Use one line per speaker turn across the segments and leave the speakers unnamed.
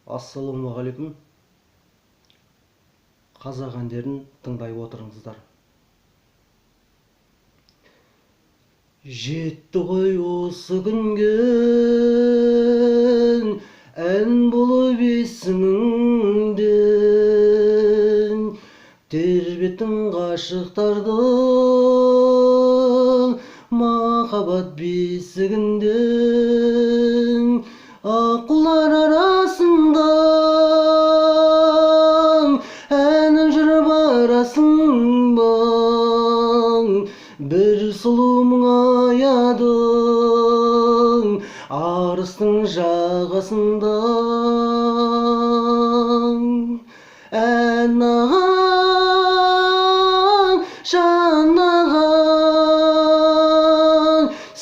Ассалаумағалейкум. Қазақ әндерін тыңдай отырыңыздар. Жетті ғой осы күнге ән болып есіміңден, тербеттің ғашықтардың махаббат бесігінден, аққулар арасында әнім жүріп барасың ба, бір сұлу мұңаядың арыстың жағасында. Ән аған, жан аған,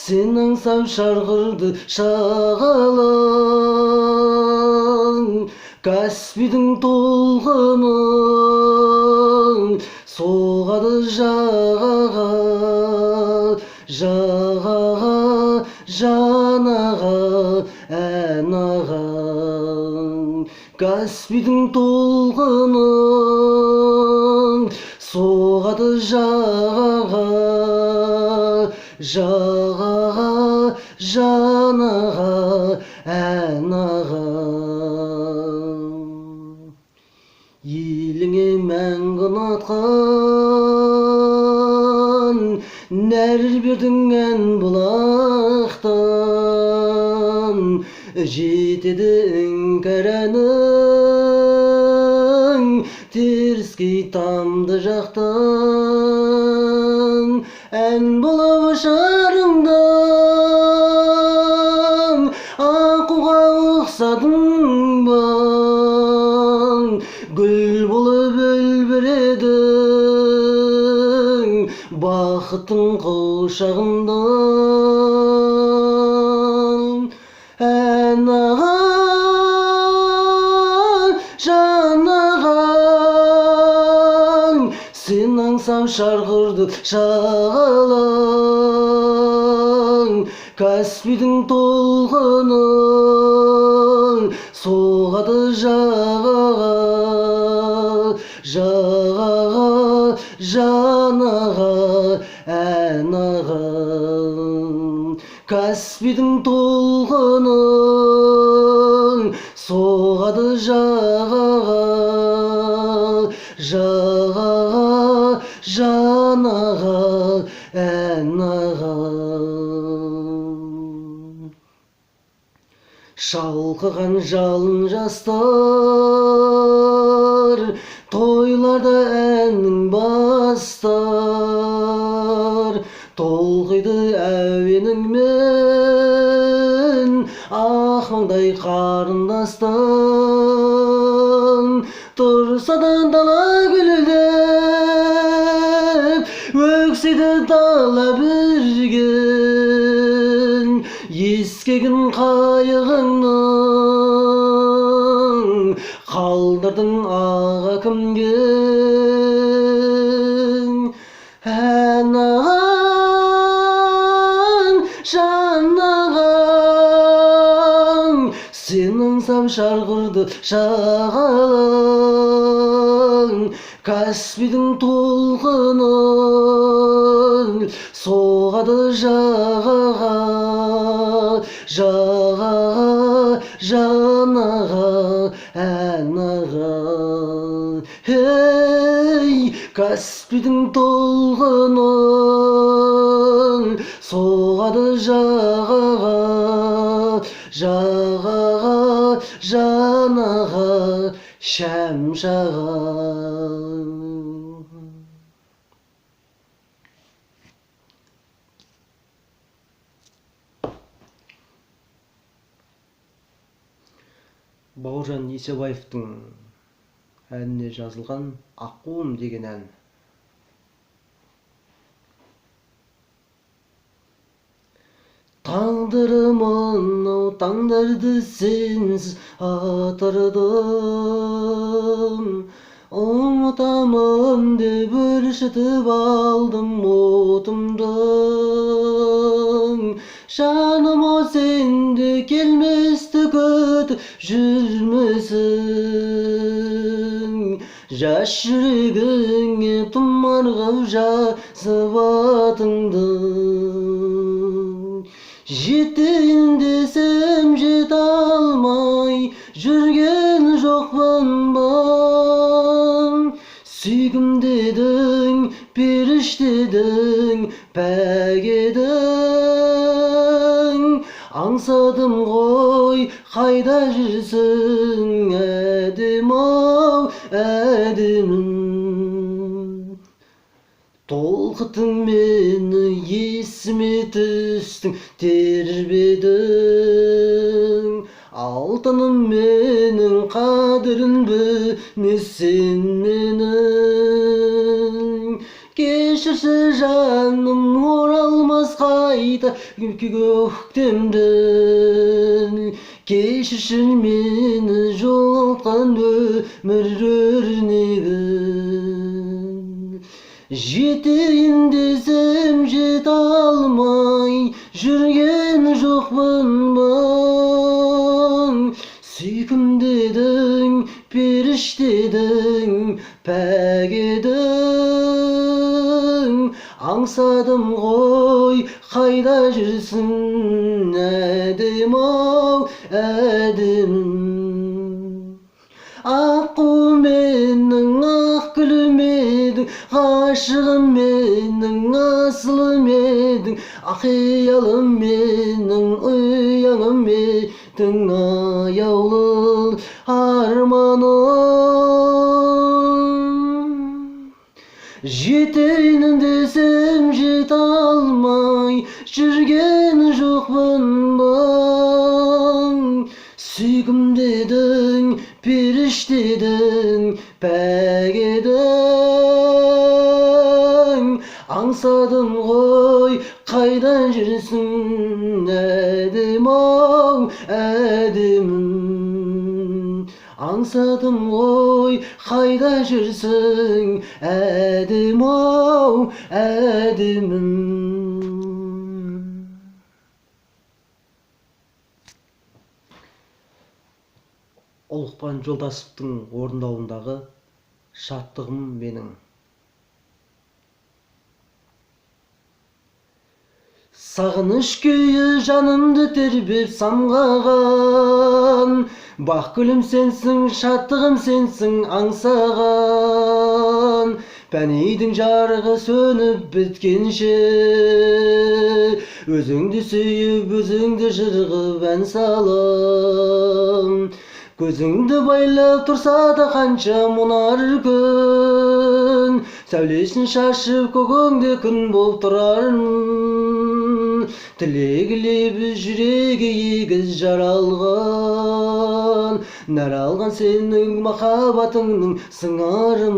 сен аңсап шарғырды шағалың, Каспийдің толқыны соғады жағаға, жағаға, жан аға, ән аған. Каспийдің толқыны соғады жағаға, жағаға, жан аға, ән аған. Еліңе мәңгі ұнатқан нәр бердің ән бұлақтан, жетеді іңкәр әнің теріскей тамды жақтан. Ән болып ұшарыңдан аққуға ұқсадың ба, гүл болып үлбіредің бақыттың құшағында. Ән аған, жан аған, сен аңсап шарғырды шағалың, Каспийдің толқыны соғады жағаға, жағаға, жан аға, ән аған. Каспийдің толқыны соғады жағаға, жағаға, жан аға, ән аған. Шалқыған жалын жастар тойларда әннің бастар, толқиды әуеніңмен ақ маңдай қарындастан. Тұрса да дала гүлдеп, өксиді дала бірген, ескегін қайығыңның қалдырдың аға кімге. Ән аған, жан аған, сен аңсап шарғырды шағалың, Каспийдің толқыны соғады жағаға, жағаға, жан аға, ән аға. Ей, Каспийдің толқыны соғады жағаға, жағаға, жан аға, шәм шағаға. Бауыржан Исебаевтың әніне жазылған «Аққуым» деген ән. Тағдырым-ау, таңдарды сенсіз атырдым, ұмытамын деп өршітіп алдым отымды, жаныма сенде келместі күтіп жүрмісің? Жас жүрегіңе тұмар қып жазып атыңды. Жетейін десем жете алмай жүрген жоқпын ба? Сүйгім дедің, періштедің, пәк едің. Аңсадым ғой, қайда жүрсің, әдем-ау, әдемім. Толқытың мені, есіме түстің, тербедің. Алтыным менің, қадірін білмесен менің. Кешірші жаным, оралмас қайта көктемден. Кешірші мені, жоғалтқан өмір өрнегін. Жетейін десем жете алмай жүрген жоқпын ба? Сүйкім дедің, періштедің, пәк едің. Аңсадым ғой, қайда жүрсің, әдем-ау, әдемім. Аққу менің, ақ гүлім едің, ғашығым менің, асылым едің. Ақиялым менің, ұяңым едің, аяулы арманым. Жетейін десем жете алмай жүрген жоқпын ба? Сүйгім дедің, періштедің, пәк едің. Аңсадым ғой, қайда жүрсің, әдем-ау, әдемім. Аңсадым ғой, қайда жүрсің, әдем-ау, әдемім. Ұлықпан Жолдасовтың орындауындағы шаттығым менің. Сағыныш күйі жанымды тербеп самғаған. Бақ гүлім сенсің, шаттығым сенсің аңсаған. Пәнейдің жарығы сөніп біткенше, өзіңді сүйіп, өзіңді жырғып ән салам. Көзіңді байлап тұрса да қанша мұнар күн, сәулесін шашып көгіңде күн болып тұрарын. Тілегі лебіз, жүрегі егіз жаралған, нәр алған сенің махаббатыңның сыңарымын.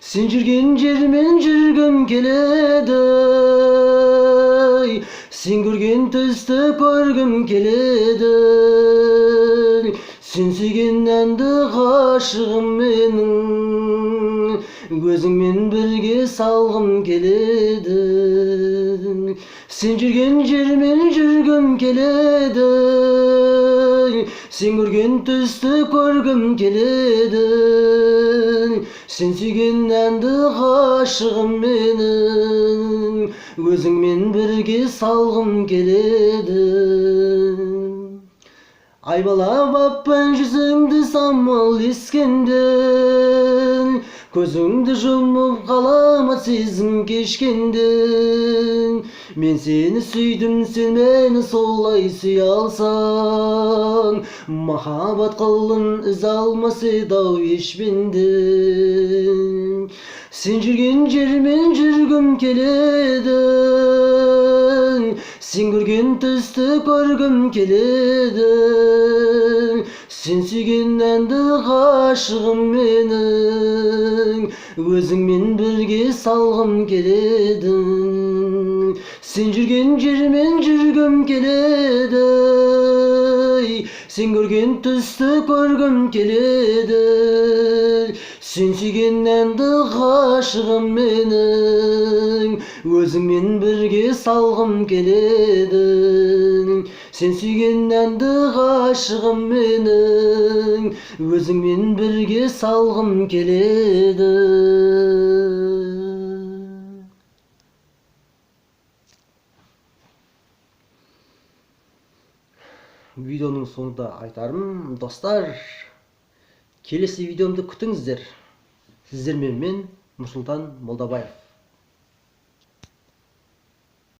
Сен жүрген жермен жүргім келеді, сен көрген түсті көргім келеді. Сен сүйген әнді ғашығым менің, өзіңмен бірге салғым келеді. Сен жүрген жермен жүргім келеді, сен көрген түсті көргім келеді. Сен сүйген әнді ғашығым менің, өзіңмен бірге салғым келеді. Айбалап аппан жүзіңді самал ескенде, көзіңді жұмып қаламат сезім кешкенде. Мен сені сүйдім, сен мені солай сүй алсаң, махаббат қылын із алмас еді-ау ешбенде. Сен жүрген жермен жүргім келеді, сен көрген түсті көргім келеді. Сен сүйген әнді ғашығым менің, өзіңмен бірге салғым келеді. Сен жүрген жермен жүргім келеді, Sen көрген түсті көргім келеді, сен сүйгеннен ді ғашығым менің, өзіңмен бірге салғым келеді. Sen сүйгеннен ді ғашығым менің, өзіңмен бірге салғым келеді. Видеоның соңында айтарым, достар, келесі видеомды күтіңіздер. Сіздермен мен Нұрсұлтан Молдабаев.